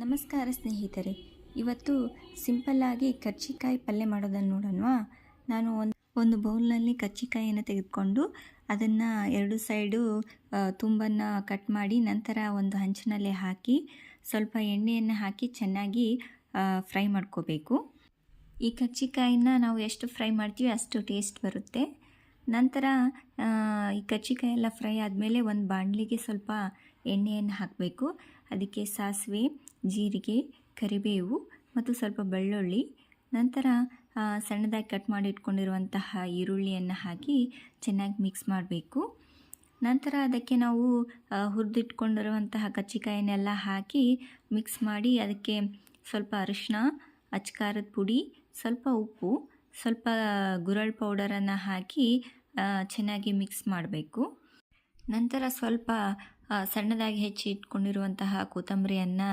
ನಮಸ್ಕಾರ ಸ್ನೇಹಿತರೆ. ಇವತ್ತು ಸಿಂಪಲ್ಲಾಗಿ ಕರ್ಜಿಕಾಯಿ ಪಲ್ಯ ಮಾಡೋದನ್ನು ನೋಡೋಣವಾ. ನಾನು ಒಂದು ಬೌಲ್ನಲ್ಲಿ ಕರ್ಜಿಕಾಯಿಯನ್ನು ತೆಗೆದುಕೊಂಡು ಅದನ್ನು ಎರಡು ಸೈಡು ತುಂಬನ್ನು ಕಟ್ ಮಾಡಿ ನಂತರ ಒಂದು ಹಂಚಿನಲ್ಲಿ ಹಾಕಿ ಸ್ವಲ್ಪ ಎಣ್ಣೆಯನ್ನು ಹಾಕಿ ಚೆನ್ನಾಗಿ ಫ್ರೈ ಮಾಡ್ಕೋಬೇಕು. ಈ ಕರ್ಜಿಕಾಯಿನ ನಾವು ಎಷ್ಟು ಫ್ರೈ ಮಾಡ್ತೀವಿ ಅಷ್ಟು ಟೇಸ್ಟ್ ಬರುತ್ತೆ. ನಂತರ ಈ ಕರ್ಜಿಕಾಯಿ ಎಲ್ಲ ಫ್ರೈ ಆದಮೇಲೆ ಒಂದು ಬಾಣಲಿಗೆ ಸ್ವಲ್ಪ ಎಣ್ಣೆಯನ್ನು ಹಾಕಬೇಕು. ಅದಕ್ಕೆ ಸಾಸಿವೆ, ಜೀರಿಗೆ, ಕರಿಬೇವು ಮತ್ತು ಸ್ವಲ್ಪ ಬೆಳ್ಳುಳ್ಳಿ, ನಂತರ ಸಣ್ಣದಾಗಿ ಕಟ್ ಮಾಡಿ ಇಟ್ಕೊಂಡಿರುವಂತಹ ಈರುಳ್ಳಿಯನ್ನು ಹಾಕಿ ಚೆನ್ನಾಗಿ ಮಿಕ್ಸ್ ಮಾಡಬೇಕು. ನಂತರ ಅದಕ್ಕೆ ನಾವು ಹುರಿದಿಟ್ಕೊಂಡಿರುವಂತಹ ಕರ್ಜಿಕಾಯಿನೆಲ್ಲ ಹಾಕಿ ಮಿಕ್ಸ್ ಮಾಡಿ ಅದಕ್ಕೆ ಸ್ವಲ್ಪ ಅರಿಶಿನ, ಅಚ್ಕಾರದ ಪುಡಿ, ಸ್ವಲ್ಪ ಉಪ್ಪು, ಸ್ವಲ್ಪ ಗುರಳ್ ಪೌಡರನ್ನು ಹಾಕಿ ಚೆನ್ನಾಗಿ ಮಿಕ್ಸ್ ಮಾಡಬೇಕು. ನಂತರ ಸ್ವಲ್ಪ ಸಣ್ಣದಾಗಿ ಹೆಚ್ಚಿ ಇಟ್ಕೊಂಡಿರುವಂತಹ ಕೊತ್ತಂಬರಿಯನ್ನು